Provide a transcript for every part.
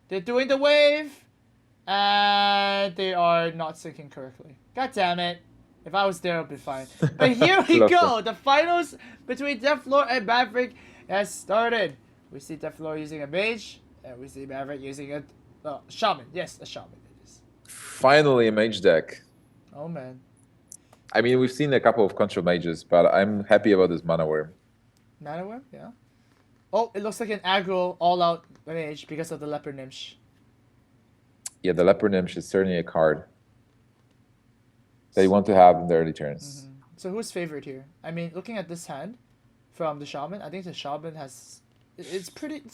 They're doing the wave, and they are not syncing correctly. God damn it. If I was there, it would be fine. But here we Closer. go. The finals between Dethelor and Maverick has started. We see Dethelor using a mage, and we see Maverick using a shaman. Yes, a shaman it is. Finally, a mage deck. Oh man. I mean, we've seen a couple of control mages, but I'm happy about this mana worm. Nanoware, yeah. Oh, it looks like an aggro all-out mage because of the leopard Gnimsh. Yeah, the Leopard Gnimsh is certainly a card that you want to have in the early turns. So who's favored here? I mean, looking at this hand from the shaman, I think the shaman has. It's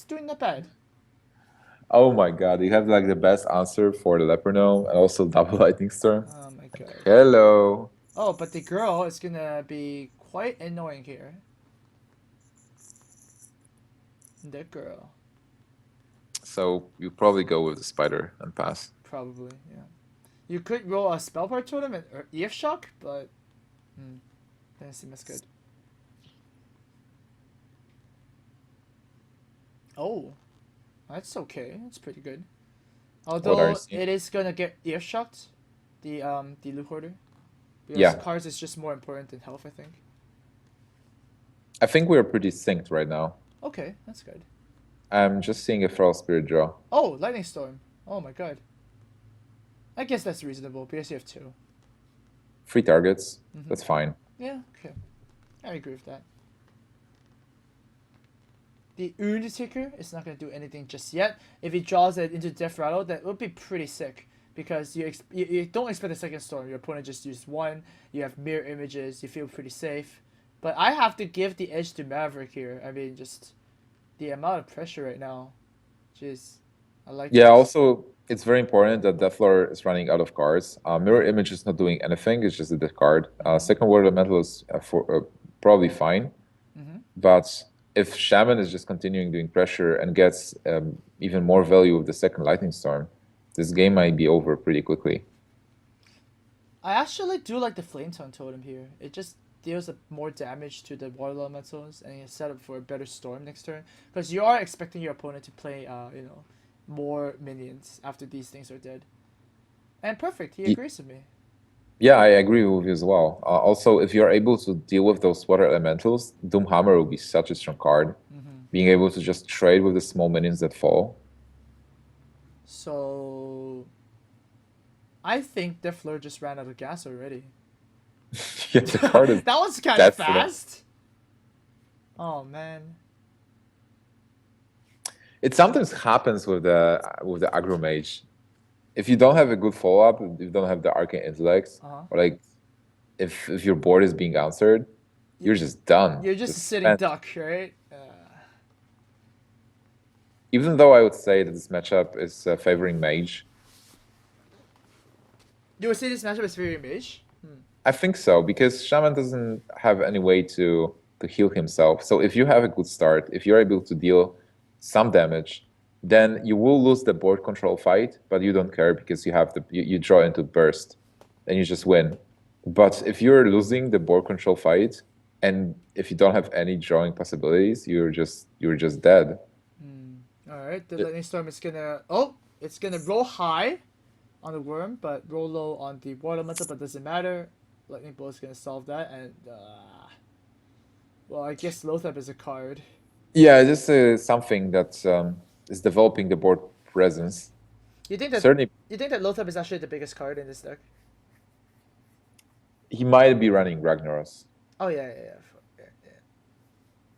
doing not bad. Oh my god, you have like the best answer for the Leopard Gnome and also double Lightning Storm. Oh my god. Hello. Oh, but the girl is gonna be quite annoying here. The girl. So you probably go with the spider and pass. Probably, yeah. You could roll a spell part totem or EF shock, but doesn't seem as good. Oh, that's okay. That's pretty good. What are you Although seeing? it is gonna get ear shocked, the loot hoarder, because Yeah, cards is just more important than health, I think. I think we're pretty synced right now. Okay, that's good. I'm just seeing a Feral Spirit draw. Oh, lightning storm. Oh my god. I guess that's reasonable because you have two. 3 targets. That's fine. Yeah, okay. I agree with that. The Undertaker is not gonna do anything just yet. If he draws it into Death Rattle, that would be pretty sick. Because you don't expect a second storm. Your opponent just used one. You have mirror images. You feel pretty safe. But I have to give the edge to Maverick here. I mean, just the amount of pressure right now. Jeez, I like Yeah, this. also, it's very important that Dethelor is running out of cards. Mirror Image is not doing anything, it's just a discard. Second Word Elemental is probably fine. But if Shaman is just continuing doing pressure and gets even more value with the second Lightning Storm, this game might be over pretty quickly. I actually do like the Flame Tongue Totem here. It just deals more damage to the water elementals and it's set up for a better storm next turn. Because you are expecting your opponent to play, more minions after these things are dead. And perfect, he Y- agrees with me. Yeah, I agree with you as well. Also, if you're able to deal with those water elementals, Doomhammer will be such a strong card. Being able to just trade with the small minions that fall. So I think Defleur just ran out of gas already. Yeah, the card is That was kind of dead for them. fast. Oh man. It sometimes happens with the aggro mage. If you don't have a good follow up, if you don't have the arcane intellect, Uh-huh. or like if your board is being answered, you're just done. You're just a Just sitting spent. duck, right? Even though I would say that this matchup is favoring mage, You would say this matchup is very mage? I think so because shaman doesn't have any way to heal himself. So if you have a good start, if you're able to deal some damage, then you will lose the board control fight, but you don't care because you have you draw into burst, and you just win. But if you're losing the board control fight, and if you don't have any drawing possibilities, you're just dead. Alright, the lightning storm is gonna it's gonna roll high on the worm, but roll low on the water elemental, but doesn't matter. Lightning bolt is gonna solve that and well I guess Lothab is a card. Yeah, this is something that is developing the board presence. You think that Certainly, Lothab is actually the biggest card in this deck? he might be running Ragnaros. Oh yeah.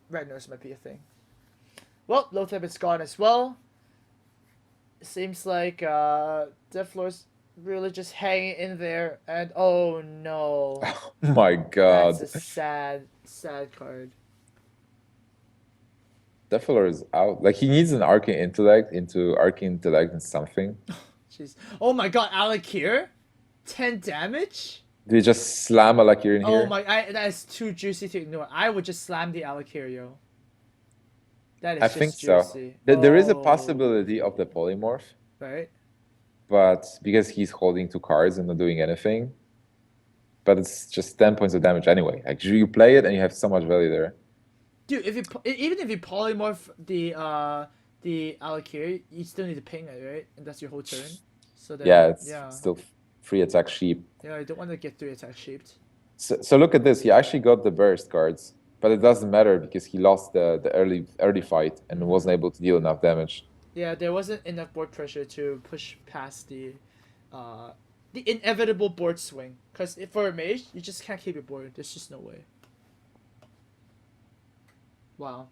Ragnar's might be a thing. Well, Lothab is gone as well. Seems like Deflor's really just hanging in there, and oh no, Oh my that's a God. sad card. Dethelor is out. Like he needs an arcane intellect into arcane intellect and something. Jeez. Oh my god, Alec here? 10 damage? Do you just slam a Lakir in Oh here? my, that is too juicy to ignore. I would just slam the Alec here, yo. That I is think just so. juicy. There is a Oh, possibility of the polymorph, right? but because he's holding 2 cards and not doing anything, but it's just 10 points of damage anyway. Like you play it and you have so much value there. Dude, if you even if you polymorph the Alakir, you still need to ping it, right? And that's your whole turn. So Yeah, then, it's yeah, still free attack sheep. yeah, you don't want to get 3 attack shaped. So look at this. He actually got the burst cards, but it doesn't matter because he lost the early fight and wasn't able to deal enough damage. Yeah, there wasn't enough board pressure to push past the inevitable board swing. Because for a mage, you just can't keep it board. There's just no way. Wow.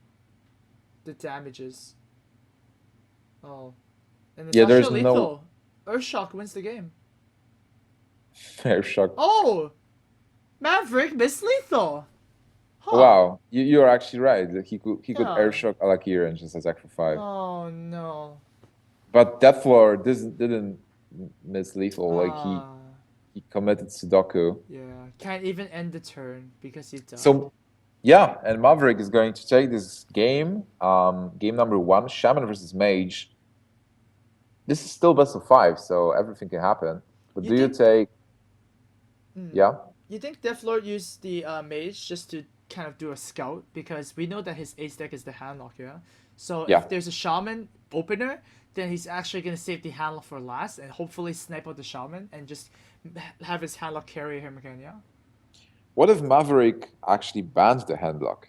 The damages. Oh. And it's Yeah, actually there's no lethal. Earthshock wins the game. fair shock. Oh! Maverick missed lethal! Huh. Wow, you're actually right. Like, he could air Yeah. shock Alakir and just attack for 5. Oh no. But Dethelor didn't miss lethal. Like Ah. he committed Sudoku. Yeah. Can't even end the turn because he died. So yeah, and Maverick is going to take this game. Game number 1, Shaman versus Mage. This is still best of 5, so everything can happen. But You do you think take? Yeah. You think Dethelor used the mage just to kind of do a scout because we know that his ace deck is the handlock, yeah. So Yeah. if there's a shaman opener, then he's actually gonna save the handlock for last and hopefully snipe out the shaman and just have his handlock carry him again, yeah. What if Maverick actually bans the handlock?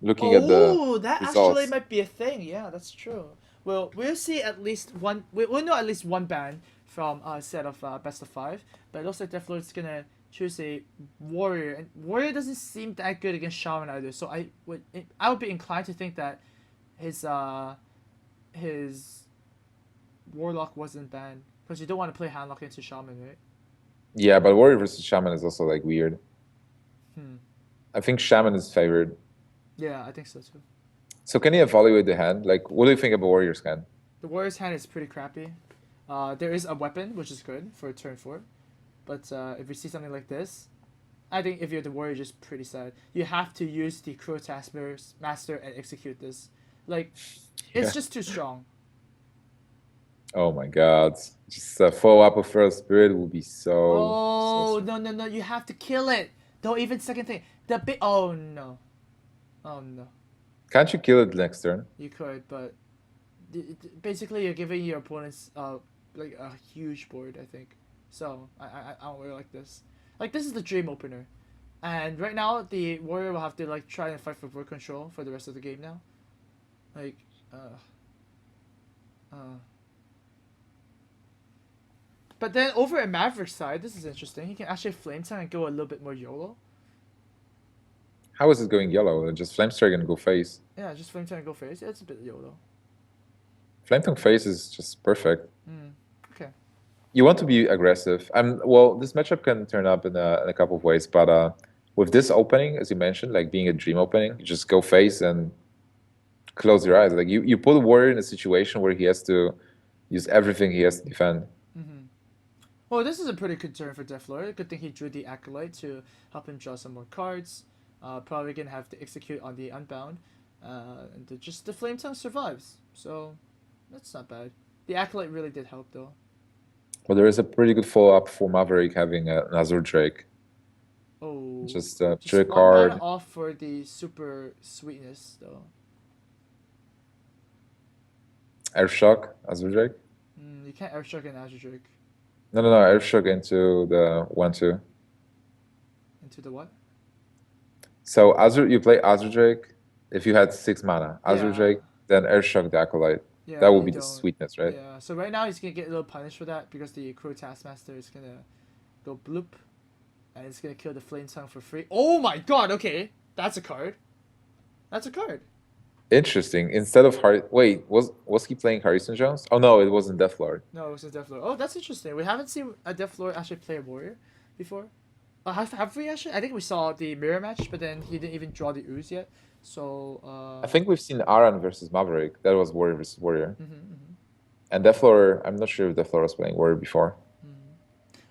Looking at the Oh, that actually results. might be a thing. Yeah, that's true. Well, we'll see at least one. We'll know at least one ban from a set of best of 5. But it looks like Deflo's gonna choose a warrior, and warrior doesn't seem that good against shaman either. So I would be inclined to think that his warlock wasn't banned because you don't want to play handlock into shaman, right? Yeah, but Warrior versus Shaman is also like weird. Hmm. I think Shaman is favored. Yeah, I think so too. So can you evaluate the hand? Like, what do you think about Warrior's hand? The warrior's hand is pretty crappy. There is a weapon which is good for turn 4, but if we see something like this, I think if you're the warrior, just pretty sad. You have to use the Crow Taskmaster and execute this. Like, it's Yeah. just too strong. Oh my God. Just a follow-up of Feral Spirit will be so Oh, strong. no, no, no. You have to kill it. Don't even second thing. The big. Oh, no. Oh, no. Can't you kill it next turn? You could, but basically you're giving your opponents like a huge board, I think. So I don't really like this. Like, this is the dream opener, and right now the warrior will have to like try and fight for board control for the rest of the game now. Like, uh. But then over at Maverick's side, this is interesting. He can actually flame tongue and go a little bit more YOLO. How is it going yellow? Just Flamestar gonna go face. Yeah, just flame tongue and go face. Yeah, it's a bit YOLO. Flametongue face is just perfect. Okay. You want to be aggressive. Well, this matchup can turn up in a couple of ways, but with this opening, as you mentioned, like being a dream opening, you just go face and close your eyes. Like you put a warrior in a situation where he has to use everything he has to defend. Well, this is a pretty good turn for Dethelor. Good thing he drew the Acolyte to help him draw some more cards. Probably gonna have to execute on the Unbound. And the Flame Tongue survives. So, that's not bad. The Acolyte really did help, though. But there is a pretty good follow-up for Maverick having an Azure Drake. Oh. Just Just trick one mana card. off for the super sweetness, though. Airshock, Azure Drake. You can't Airshock an Azure Drake. No, Airshock into the 1/2. Into the what? So you play Azure Drake if you had 6 mana. Azure Yeah. Drake, then Airshock the Acolyte. Yeah, That but would you be the don't. sweetness, right? Yeah, so right now he's gonna get a little punished for that because the Crow Taskmaster is gonna go bloop. And it's gonna kill the Flame Tongue for free. Oh my god, okay. That's a card. That's a card. Interesting. Instead of wait, was he playing Harrison Jones? Oh no, it wasn't Deathlord. No, it was a Deathlord. Oh, that's interesting. We haven't seen a Deathlord actually play a warrior before. Have we actually? I think we saw the mirror match, but then he didn't even draw the ooze yet. So, I think we've seen Aran versus Maverick. That was Warrior versus Warrior. Mm-hmm. And Deathlor, I'm not sure if Deathlor was playing Warrior before.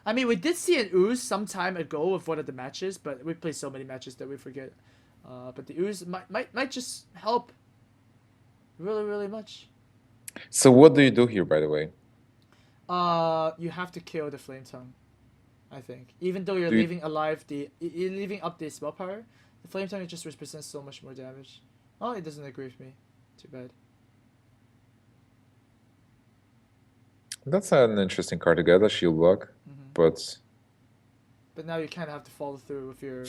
I mean, we did see an ooze some time ago with one of the matches, but we play so many matches that we forget. But the ooze might just help really, really much. So what do you do here, by the way? You have to kill the Flame Tongue, I think. Even though you're Do you- leaving alive you're leaving up the spell power, the Flame Tongue just represents so much more damage. Oh, it doesn't agree with me. Too bad. That's an interesting card to get, a shield block. But But now you kind of have to follow through with your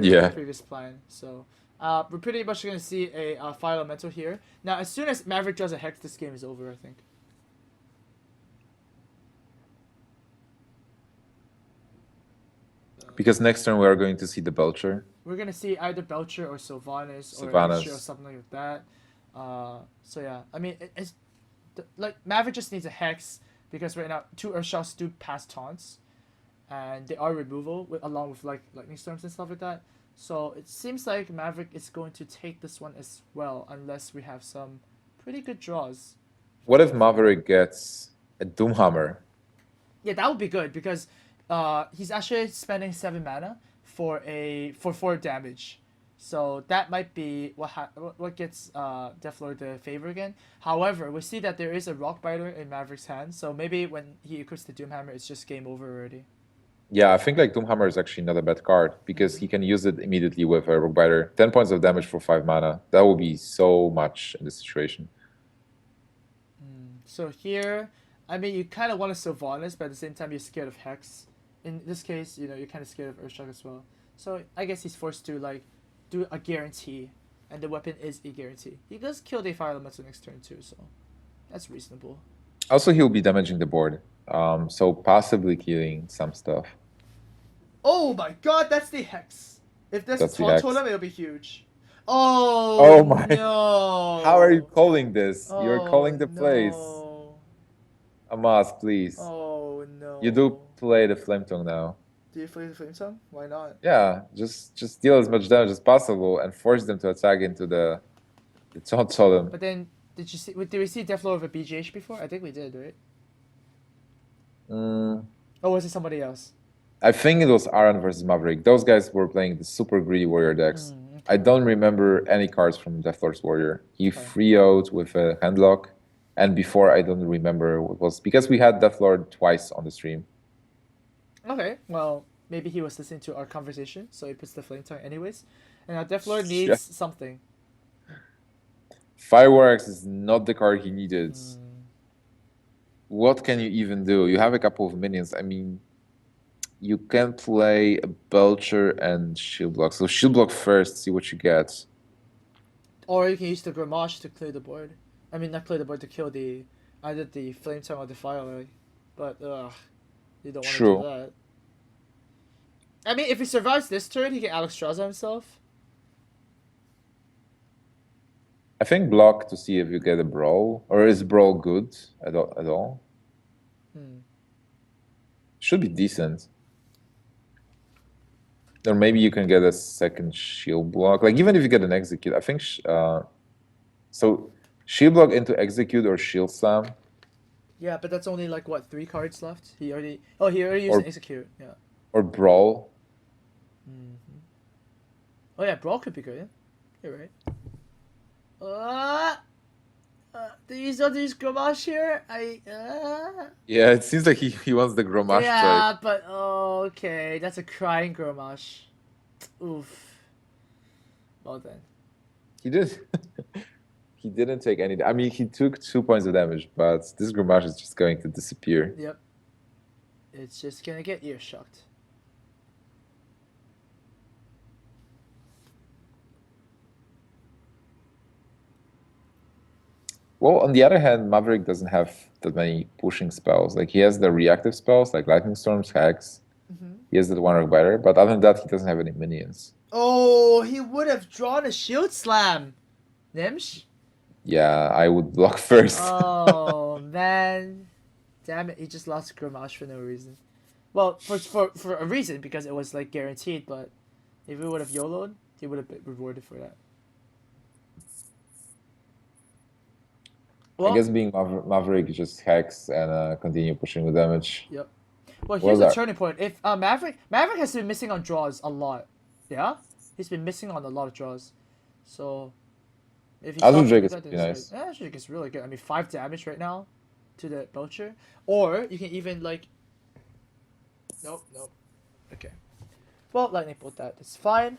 yeah. previous plan. So we're pretty much gonna see a fire elemental here. Now, as soon as Maverick draws a hex, this game is over, I think. Because next turn we are going to see the Belcher. We're gonna see either Belcher or Sylvanas or Sylvanas. Gnimsh or something like that. So yeah, I mean, it's like Maverick just needs a hex because right now 2 Earthshocks do pass taunts, and they are removal along with like lightning storms and stuff like that. So it seems like Maverick is going to take this one as well, unless we have some pretty good draws. What if Maverick gets a Doomhammer? Yeah, that would be good because he's actually spending 7 mana for 4 damage. So that might be what gets Dethelor the favor again. However, we see that there is a Rock Biter in Maverick's hand, so maybe when he equips the Doomhammer, it's just game over already. Yeah, I think like Doomhammer is actually not a bad card because he can use it immediately with a Rock Biter. 10 points of damage for 5 mana. That will be so much in this situation. So here, I mean, you kind of want to Sylvanas, but at the same time, you're scared of Hex. In this case, you know, you're kind of scared of Earthshock as well. So I guess he's forced to like do a guarantee, and the weapon is a guarantee. He does kill the fire elemental next turn too, so that's reasonable. Also, he'll be damaging the board. So possibly killing some stuff. Oh my god, that's the Hex. If this That's the taunt Hex. totem, it'll be huge. Oh, Oh my. no. How are you calling this? You're Oh, calling the plays. no. Amaz, please. Oh no. You do play the Flame Tongue now. Do you play the Flame Tongue? Why not? Yeah, just deal as much damage as possible and force them to attack into the Taunt Totem. But then, did we see Dethelor with a BGH before? I think we did, right? Mm, Or was it somebody else? I think it was Aran versus Maverick. Those guys were playing the super greedy warrior decks. Okay. I don't remember any cards from Deathlord's Warrior. He Okay. 3-0'd with a handlock, and before I don't remember what was because we had Deathlord twice on the stream. Okay, well, maybe he was listening to our conversation, so he puts the Flame Tongue anyways. And now Dethelor needs Yeah. something. Fireworks is not the card he needed. What can you even do? You have a couple of minions. I mean, you can play a Belcher and Shield Block. So Shield Block first, see what you get. Or you can use the Gnimsh to clear the board. I mean, not clear the board, to kill either the Flame Tongue or the Fire. But, you don't want to True. do that. I mean, if he survives this turn, he can Alexstrasza himself. I think block to see if you get a Brawl. Or is Brawl good at all? Should be decent. Or maybe you can get a second Shield Block. Like, even if you get an Execute, I think... so, Shield Block into Execute or Shield Slam. Yeah, but that's only like, what, 3 cards left? He already used an Execute, yeah. Or Brawl. Oh yeah, Brawl could be good, yeah. You're right. Do you still use Gnimsh here? Yeah, it seems like he wants the Gnimsh trade. Yeah, but okay, that's a crying Gnimsh. Oof. Well then. He did. He didn't take any. I mean, he took 2 points of damage, but this Gnimsh is just going to disappear. Yep. It's just gonna get ear shocked. Well, on the other hand, Maverick doesn't have that many pushing spells. Like, he has the reactive spells, like Lightning Storms, Hex. He has the one Rock Biter, but other than that, he doesn't have any minions. Oh, he would have drawn a Shield Slam. Gnimsh? Yeah, I would block first. Oh, man. Damn it, he just lost Gnimsh for no reason. Well, for a reason, because it was, like, guaranteed, but if he would have YOLO'd, he would have been rewarded for that. I guess being Maverick is just Hex and continue pushing the damage. Yep. Well, here's the turning point. If Maverick has been missing on draws a lot. Yeah? He's been missing on a lot of draws. So if he's Azure Drake is pretty nice. Yeah, Azure Drake is really good. I mean, 5 damage right now to the Belcher. Or you can even like Nope. Okay. Well, Lightning Bolt that. It's fine.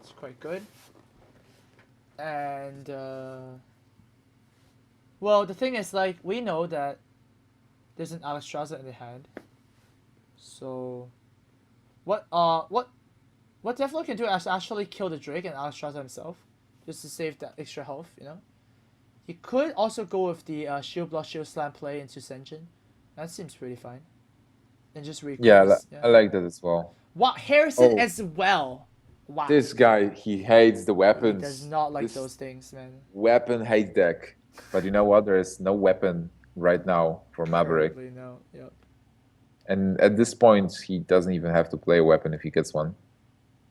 It's quite good. And Well, the thing is, like, we know that there's an Alexstrasza in the hand. So, what what Dethelor can do is actually kill the Drake and Alexstrasza himself, just to save that extra health. You know, he could also go with the shield block, shield slam play into Senjin. That seems pretty fine. And just Yeah, recoup his yeah. I like that as well. Wow, Harrison Oh, as well. Wow, this guy, he hates the he does weapons. not like This those things, man. weapon hate deck. But you know what? There is no weapon right now for Maverick. Currently, no. Yep. And at this point, he doesn't even have to play a weapon if he gets one.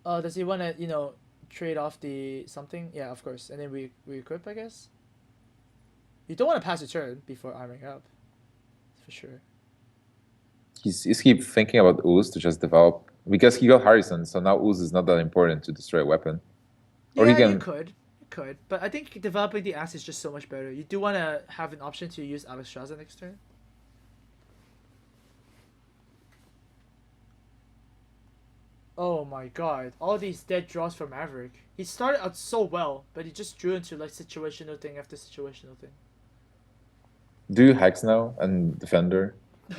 Does he want to trade off the something? Yeah, of course. And then we equip, I guess. You don't want to pass your turn before arming up, for sure. He's keep thinking about Ooze to just develop because he got Harrison, so now Ooze is not that important to destroy a weapon. Or he Yeah, you can. could, but I think developing the axe is just so much better. You do want to have an option to use Alexstrasza next turn. Oh my god, all these dead draws for Maverick. He started out so well, but he just drew into like situational thing after situational thing. Do you Hex now and Defender?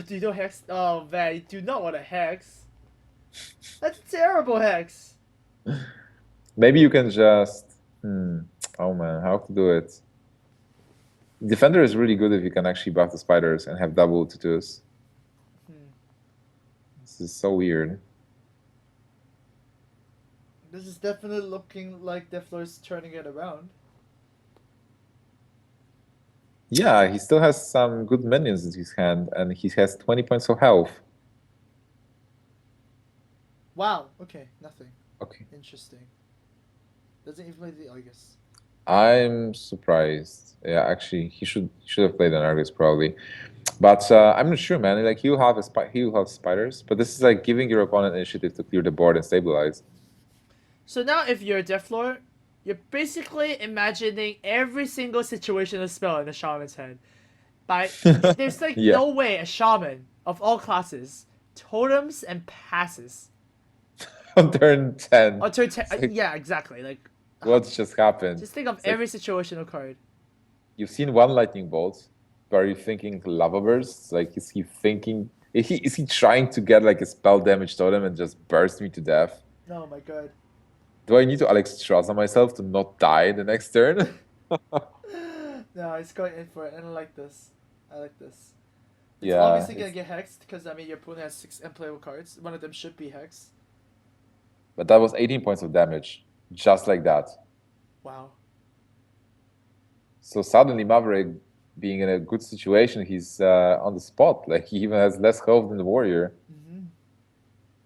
Do you know Hex? Oh man, you do not want a Hex. That's a terrible Hex. Maybe you can just. Oh man, how to do it? Defender is really good if you can actually buff the spiders and have double tutus. Hmm. This is so weird. This is definitely looking like Dethelor's turning it around. Yeah, he still has some good minions in his hand, and he has 20 points of health. Wow. Okay. Nothing. Okay. Interesting. Doesn't even play the Argus. I'm surprised. Yeah, actually, he should have played an Argus probably, but I'm not sure, man. Like he'll have spiders, but this is like giving your opponent initiative to clear the board and stabilize. So now, if you're Dethelor, you're basically imagining every single situational spell in the shaman's head. There's like Yeah, no way a shaman of all classes, totems and passes. on turn 10. Or turn It's like, yeah, exactly. Like, what just happened? just think of It's like every situational card. you've seen one lightning bolt, but are you thinking lava bursts? Like, is he thinking? Is he trying to get like a spell damage totem and just burst me to death? Oh my god. Do I need to Alexstrasza myself to not die the next turn? No, he's going in for it, and I like this. I like this. It's Yeah, obviously gonna get hexed because I mean your opponent has 6 unplayable cards. One of them should be hexed. but that was 18 points of damage, just like that. Wow. So suddenly Maverick, being in a good situation, he's on the spot. Like he even has less health than the warrior, Mm-hmm.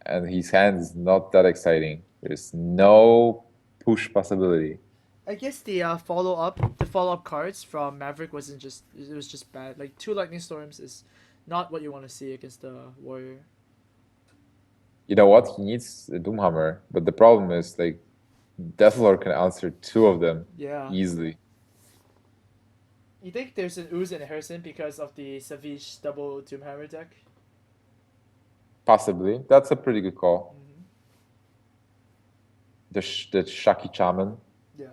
and his hand is not that exciting. There's no push possibility. I guess the follow up cards from Maverick wasn't just it was just bad. Like 2 lightning storms is not what you want to see against the warrior. You know what? He needs a Doomhammer, but the problem is like Dethelor can answer 2 of them Yeah. easily. You think there's an Ooze and a Harrison because of the Savage double Doomhammer deck? Possibly. That's a pretty good call. Mm-hmm. The Shaki Chaman. Yeah.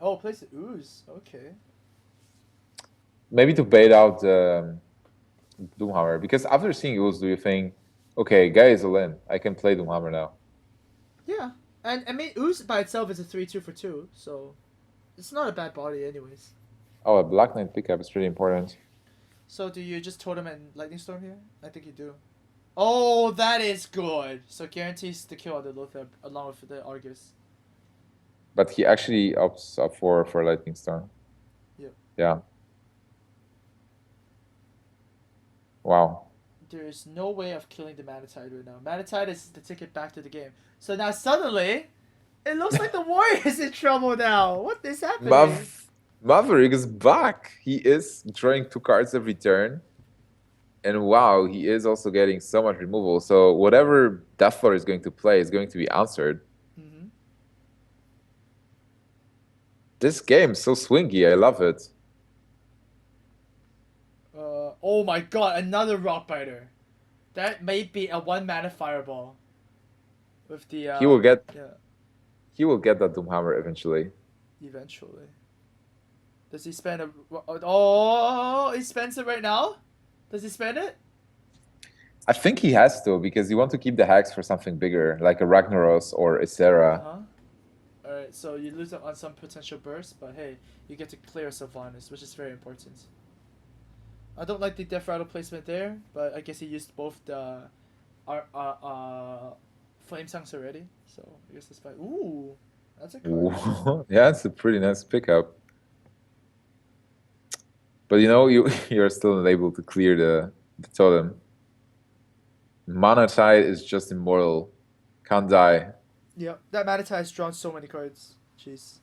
Oh, plays the Ooze. Okay. Maybe to bait out Doomhammer. Because after seeing Ooze, do you think, okay, guy is all in. I can play Doomhammer now. Yeah, and I mean Ooze by itself is a 3/2 for 2, so it's not a bad body anyways. Oh, a Black Knight pickup is pretty important. So do you just totem and lightning storm here? I think you do. Oh, that is good. So guarantees the kill on the Lothar along with the Argus. But he actually opts up for Lightning Storm. Yep. Yeah. Wow. There is no way of killing the Manatide right now. Manatide is the ticket back to the game. So now suddenly, it looks like the Warriors in trouble now. What is happening? Maverick is back. He is drawing 2 cards every turn. And wow, he is also getting so much removal. So whatever Dethelor is going to play is going to be answered. Mm-hmm. This game is so swingy. I love it. Oh my god, another Rockbiter. That may be a 1 mana fireball. With the He will get yeah, he will get that Doomhammer eventually. eventually. Does he spend a? Oh, he spends it right now. Does he spend it? I think he has to because you want to keep the hacks for something bigger, like a Ragnaros or a Uh Sarah. huh. All right, so you lose it on some potential burst, but hey, you get to clear Sylvanas, which is very important. I don't like the Death Rattle placement there, but I guess he used both the Flame Tongues already, so I guess that's fine. Ooh, that's a card. Ooh, yeah, it's a pretty nice pickup. But you know, you're still not able to clear the totem. Mana Tide is just immortal. Can't die. Yep, that Manatee has drawn so many cards. Jeez.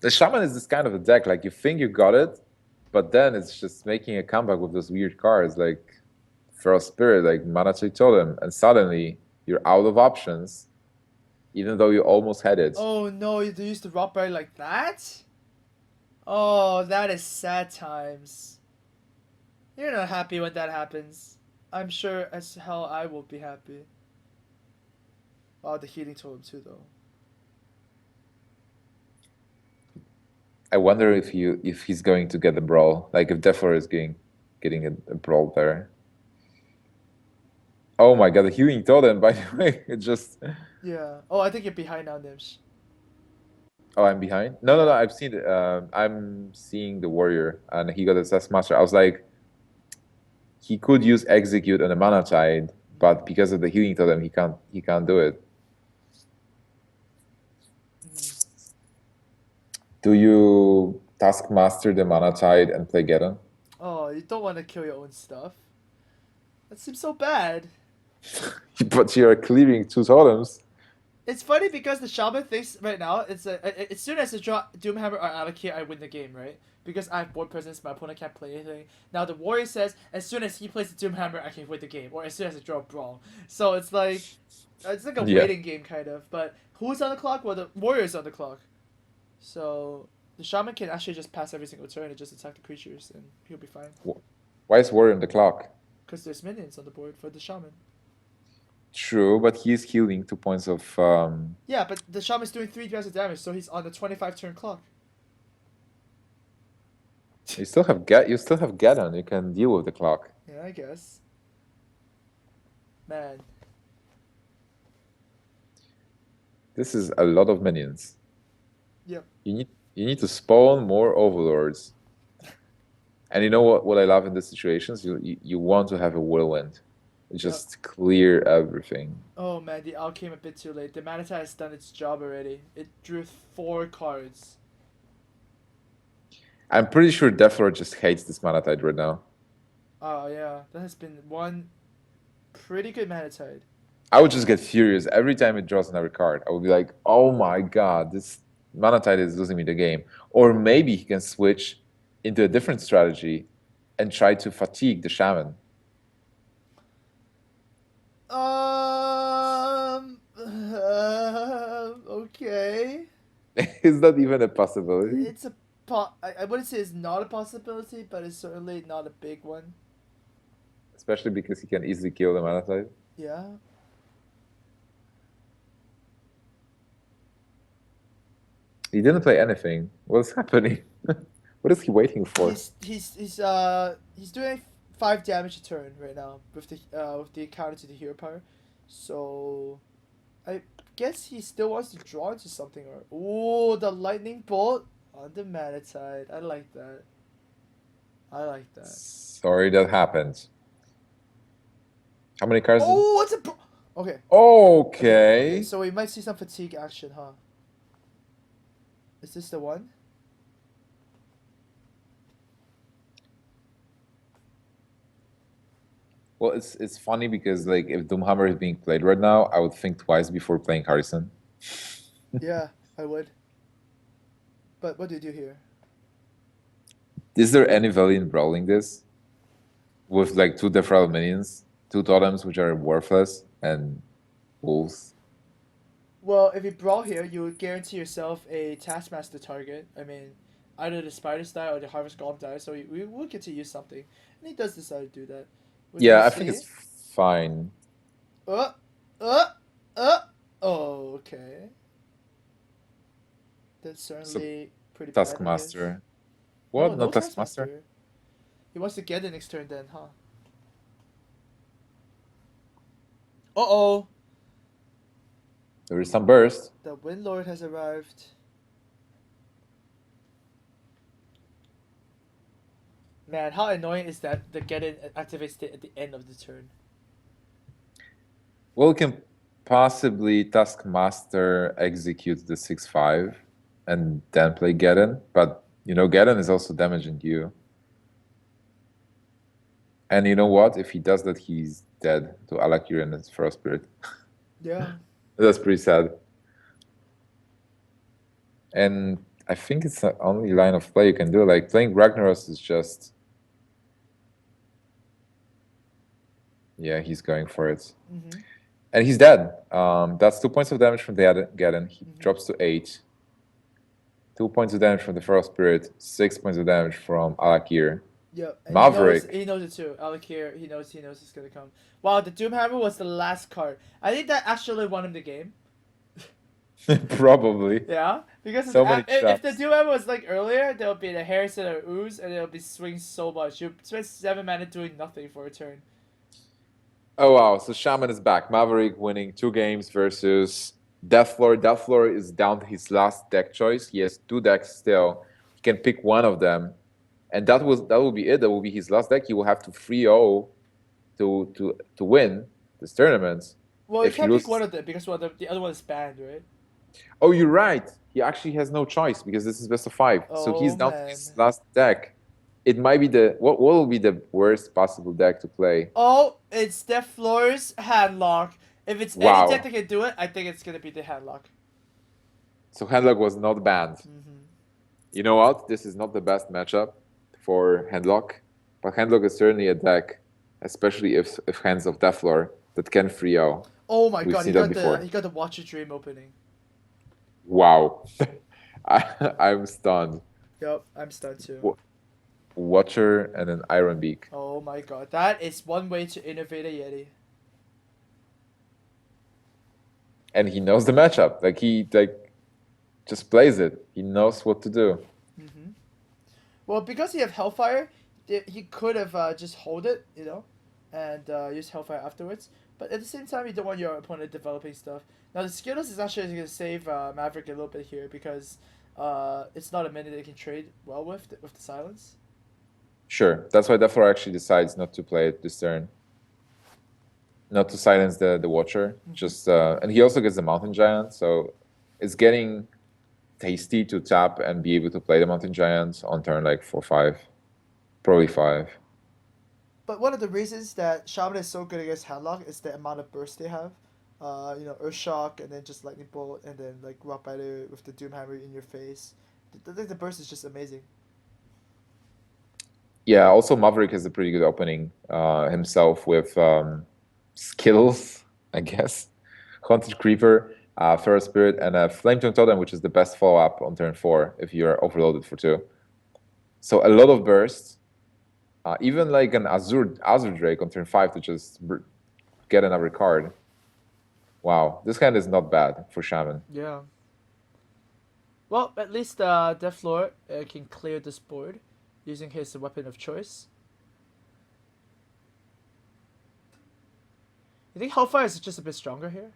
The Shaman is this kind of a deck, like you think you got it, but then it's just making a comeback with those weird cards like Feral Spirit, like Mana Tide Totem, and suddenly you're out of options, even though you almost had it. Oh no, you used the Rock Berry like that? Oh, that is sad times. You're not happy when that happens. I'm sure as hell I will be happy. Oh, the healing totem too, though. I wonder if he's going to get the brawl, like if Dethelor is getting a brawl there. Oh my god, the healing totem, by the way, it just. Yeah. Oh, I think you're behind now, Gnimsh. Oh, I'm behind? No, no, no, Yeah. I've seen it. I'm seeing the warrior, and he got a Cess Master. I was like, he could use execute on the mana tide, but because of the healing totem, he can't do it. Mm. Do you taskmaster the mana tide and play Geddon? Oh, you don't want to kill your own stuff. That seems so bad. But you're clearing two totems. It's funny because the Shaman thinks right now as soon as I draw Doomhammer or allocate, I win the game, right? Because I have board presence, my opponent can't play anything. Now the Warrior says as soon as he plays the Doomhammer, I can win the game, or as soon as I draw a Brawl. So it's like a Yeah. waiting game kind of. But who's on the clock? Well, the Warrior's on the clock. So the Shaman can actually just pass every single turn and just attack the creatures, and he'll be fine. Why is warrior on the clock? Because there's minions on the board for the Shaman. True, but he's healing 2 points of. Yeah, but the Shaman's doing 3 rounds of damage, so he's on the 25 turn clock. You still have Geddon. You can deal with the clock. Yeah, I guess. Man. This is a lot of minions. Yep. You need to spawn more overlords. And you know what I love in these situations? You want to have a whirlwind. Just clear everything. Oh man, the owl came a bit too late. The Manatee has done its job already. It drew 4 cards. I'm pretty sure Deflor just hates this mana tide right now. Oh yeah, that has been one pretty good Manatee. I would just get furious every time it draws another card. I would be like, oh my god, this mana tide is losing me the game. Or maybe he can switch into a different strategy and try to fatigue the shaman. Okay. Is that even a possibility? It's a I wouldn't say it's not a possibility, but it's certainly not a big one. Especially because he can easily kill the mana tide. Yeah. He didn't play anything. What's happening? What is he waiting for? He's doing 5 damage a turn right now with the counter to the hero power. So I guess he still wants to draw into something or oh, the lightning bolt on the Manatide. I like that. I like that. Sorry that happened. How many cards? Oh, it's a okay. Okay. So we might see some fatigue action, huh? Is this the one? Well, it's funny because like if Doomhammer is being played right now, I would think twice before playing Harrison. Yeah, I would. But what do you do here? Is there any value in brawling this? With like 2 Defral minions, 2 totems which are worthless, and wolves. Well, if you brawl here, you would guarantee yourself a Taskmaster target. I mean, either the Spider style or the Harvest Golem die, so we will get to use something. And he does decide to do that. Which Yeah, we'll I think see. it's fine. Uh, uh, uh. Oh, okay. That's certainly pretty bad, I guess. Taskmaster. No, What? no Not Taskmaster? Taskmaster. He wants to get it next turn then, huh? Uh-oh! There is some burst. The Windlord has arrived. Man, how annoying is that the get in activates at the end of the turn? Well, we can possibly Taskmaster execute the 6/5 and then play Geddon, but you know Geddon is also damaging you. And you know what? If he does that, he's dead to Alakir and his Feral Spirit. Yeah. That's pretty sad. And I think it's the only line of play you can do. Like playing Ragnaros is just, yeah, he's going for it, and he's dead. That's 2 points of damage from the Geddon. He drops to 8. 2 points of damage from the Feral Spirit. 6 points of damage from Alakir. Yep. And Maverick. He knows it too. Alakir, he knows it's gonna come. Wow, the Doomhammer was the last card. I think that actually won him the game. Probably. Yeah, because So many if the traps. Doomhammer was like earlier, there would be the Harrison or Ooze, and it'll be swing so much. You spend 7 mana doing nothing for a turn. Oh wow! So Shaman is back. Maverick winning 2 games versus Dethelor. Dethelor is down to his last deck choice. He has 2 decks still. He can pick one of them, and that will be it. That will be his last deck. He will have to 3-0 to win this tournament. Well, If you can't he pick one of them because the other one is banned, right? Oh, you're right. He actually has no choice because this is best of 5. So he's Oh, down to man. his last deck. It might be what will be the worst possible deck to play? Oh, it's Dethelor's Handlock. If it's Wow. any deck that can do it, I think it's gonna be the Handlock. So Handlock was not banned. You know what? This is not the best matchup for Handlock, but Handlock is certainly a deck, especially if hands of Dethelor, that can 3-0. Oh my We've god, seen that before. he got the Watch Your Dream opening. Wow. I'm stunned. Yep, I'm stunned too. Watcher and an Iron Beak. Oh my god, that is one way to innovate a Yeti. And he knows the matchup. He just plays it. He knows what to do. Well, because he have Hellfire, he could have just hold it, you know, and use Hellfire afterwards. But at the same time, you don't want your opponent developing stuff. Now, the Skittlers is actually going to save Maverick a little bit here because it's not a mini they can trade well with the silence. Sure. That's why Dethelor actually decides not to play it this turn. Not to silence the Watcher. Just and he also gets the Mountain Giant, so it's getting tasty to tap and be able to play the Mountain Giant on turn 4-5. Probably 5. But one of the reasons that Shaman is so good against Handlock is the amount of burst they have. Earth Shock and then just Lightning Bolt and then Rock Biter with the Doomhammer in your face. The burst is just amazing. Yeah, also Maverick has a pretty good opening himself with skills, I guess. Haunted Creeper, Feral Spirit, and a Flametongue Totem, which is the best follow-up on turn 4 if you're overloaded for 2. So a lot of bursts. Even an Azure Drake on turn 5 to just get another card. Wow, this hand is not bad for Shaman. Yeah. Well, at least Dethelor can clear this board using his weapon of choice. You think Hellfire is just a bit stronger here?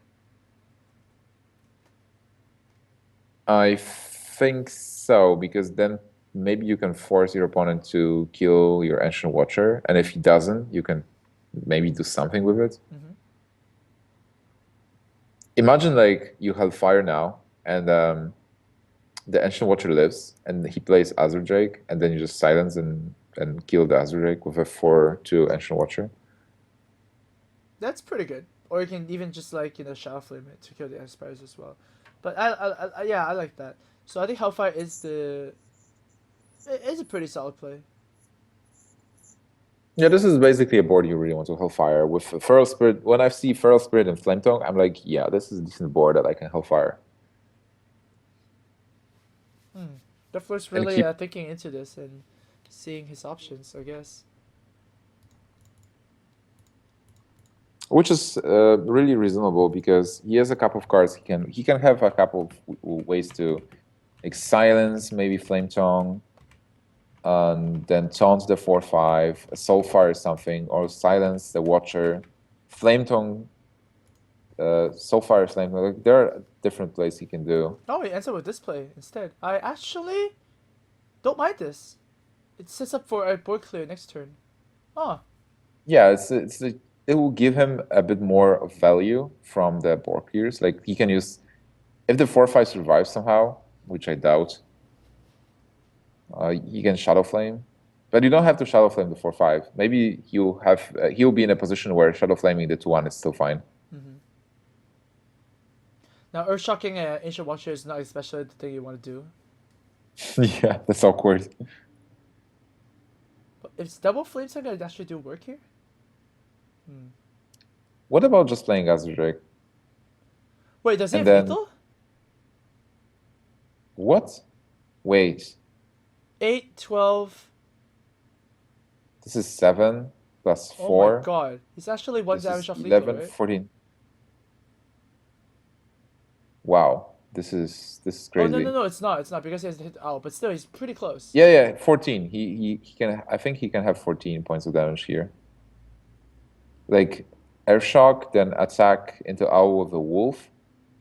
I think so, because then maybe you can force your opponent to kill your Ancient Watcher, and if he doesn't, you can maybe do something with it. Imagine you Hellfire now, and the Ancient Watcher lives, and he plays Azure Drake, and then you just silence and kill the Azure Drake with a 4/2 Ancient Watcher. That's pretty good. Or you can even just Shadow Flame it to kill the Aspires as well. But I like that. So I think Hellfire is a pretty solid play. Yeah, this is basically a board you really want to Hellfire. With Feral Spirit, when I see Feral Spirit and Flametongue, I'm like, yeah, this is a decent board that I can Hellfire. Dethelor's really thinking into this and seeing his options, I guess. Which is really reasonable because he has a couple of cards. He can have a couple of ways to like silence, maybe flame tongue, and then taunt the 4/5, a soulfire or something, or silence the watcher, flame tongue, soulfire, flame tongue. Like, there are different plays he can do. Oh, he ends up with this play instead. I actually don't mind this. It sets up for a board clear next turn. Oh, Yeah, it will give him a bit more of value from the board clears. Like he can use if the 4/5 survives somehow, which I doubt. He can Shadow Flame, but you don't have to Shadow Flame the 4/5. Maybe he'll be in a position where Shadow Flaming the 2/1 is still fine. now Earthshocking Ancient Watcher is not especially the thing you want to do. Yeah, that's awkward. But is double Flame Tongue gonna actually do work here? What about just playing Azure? Wait, does he And have then lethal? what? Wait, 8, 12. this is 7 plus Oh 4. my god. He's actually 1 This damage is off lethal, 11, right? 14. Wow, this is Oh, no, crazy. no, no, it's not. It's not because he has to hit out, but still, he's pretty close. Yeah, yeah, 14. He can. I think he can have 14 points of damage here. Like air shock, then attack into owl with the wolf,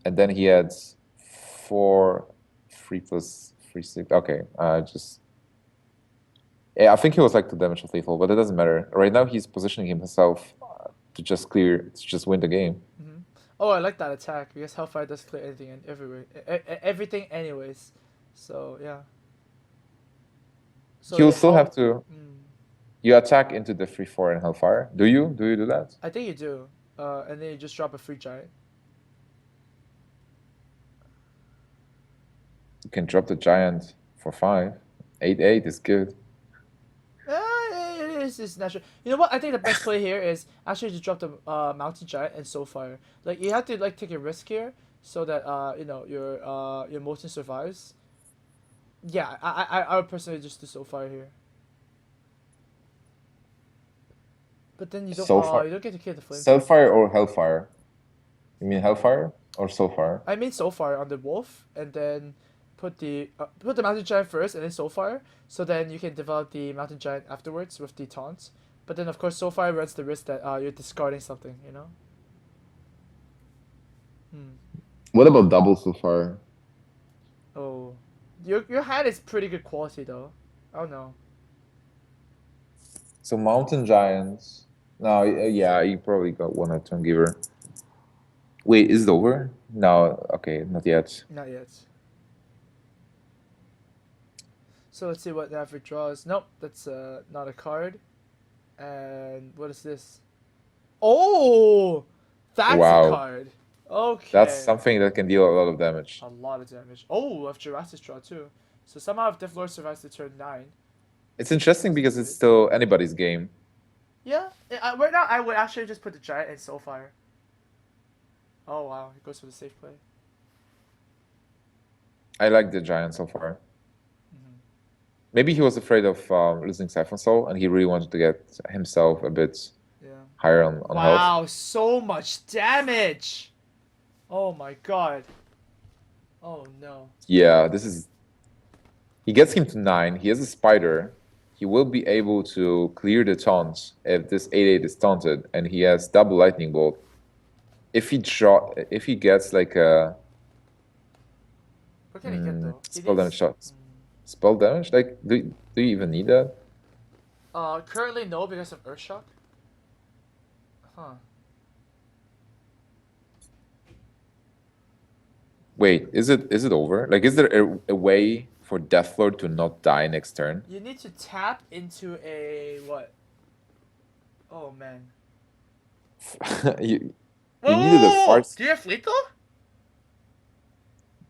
and then he adds 4, 3 plus 3, 6. Okay, just yeah. I think he was like 2 damage of lethal, but it doesn't matter. Right now he's positioning himself to just win the game. Oh, I like that attack because Hellfire does clear anything and everywhere, everything anyways. So yeah. So He'll yeah, still have to. Mm, You attack into the 3/4 and Hellfire. Do you? Do you do that? I think you do. And then you just drop a free giant. You can drop the giant for 5. 8/8 is good. It's natural. You know what? I think the best play here is actually to drop the mountain giant and soulfire. Like you have to like take a risk here so that your motion survives. Yeah, I would personally just do soulfire here. But then you don't get to kill the flame. Soulfire or Hellfire? You mean Hellfire or Soulfire? I mean soulfire on the wolf and then put the mountain giant first and then soulfire. So then you can develop the mountain giant afterwards with the taunts. But then of course soulfire runs the risk that you're discarding something, you know? What about double Soulfire? Oh. Your hand is pretty good quality though. I don't know. So Mountain Giants. No, yeah, you probably got one at Turn Giver. Wait, is it over? No, okay, not yet. Not yet. So let's see what Maverick draws. Nope, that's not a card. And what is this? Oh, that's Wow. a card. Okay. That's something that can deal a lot of damage. A lot of damage. Oh, I have Jurassic draw too. So somehow if Dethelor survives to turn 9. It's interesting because it's still anybody's game. Yeah. Right now I would actually just put the giant in Soulfire. Oh wow, he goes for the safe play. I like the giant so far. Maybe he was afraid of losing Siphon Soul, and he really wanted to get himself a bit higher on health. Wow, so much damage! Oh my god. Oh no. Yeah, this is... He gets him to 9. He has a spider. He will be able to clear the taunt if this 8/8 is taunted, and he has double lightning bolt. If he gets like a... What can he get though? Spell damage shots. Spell damage? Like, do you even need that? Currently no because of Earthshock. Huh. Wait, is it over? Like, is there a way for Dethelor to not die next turn? You need to tap into a what? Oh man. you needed a fart. Do you have lethal?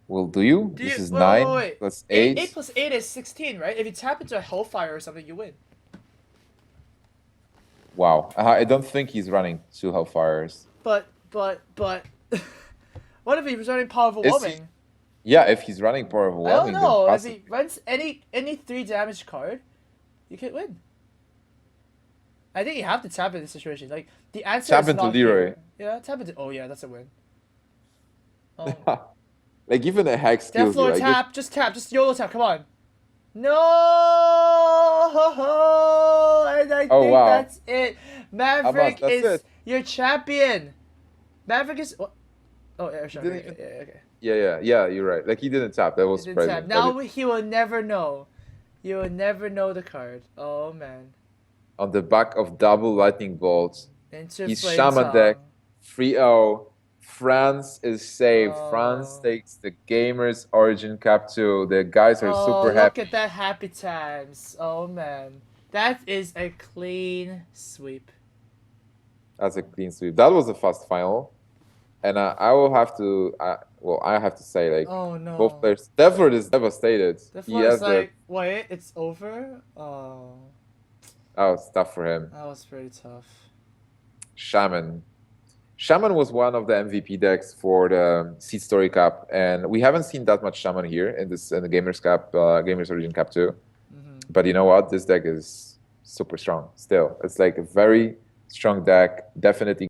Well, do you? This is 9 plus 8. 8 plus 8 is 16, right? If you tap into a Hellfire or something, you win. Wow. I don't think he's running 2 Hellfires. But... what if he's running Power Overwhelming? Yeah, if he's running Power Overwhelming, I don't know. If he runs any 3 damage card, you can win. I think you have to tap in this situation. Like, the answer tap is into not Leroy. Here. Yeah, tap into... Oh, yeah, that's a win. Oh. Like even a hex kills you. Dethelor Like tap, just YOLO tap, come on. No! And I oh think wow, that's it. Amaz, Maverick that's is it. your champion. Maverick is. What? Oh, yeah, He sure, didn't okay, even. okay. Yeah. You're right. Like he didn't tap. That He was didn't tap. surprising. But Now he will never know. You will never know the card. Oh man. on the back of double lightning bolts, Into his Flame shaman deck, Tongue. 3-0. France is safe. France Oh. takes the Gamers Origin Cup 2. The guys are Oh, super look happy. at that happy times. Oh man. That is a clean sweep. That's a clean sweep. That was a fast final. And I will have to, well, I have to say, like, Oh both no. players. Devlin is devastated. The He floor is has the, like, wait, it's over? Oh. oh, it's tough for him. That was pretty tough. Shaman. Shaman was one of the MVP decks for the Seed Story Cup, and we haven't seen that much Shaman here in the Gamers Cup, Gamers Origin Cup 2. But you know what? This deck is super strong still. It's like a very strong deck. Definitely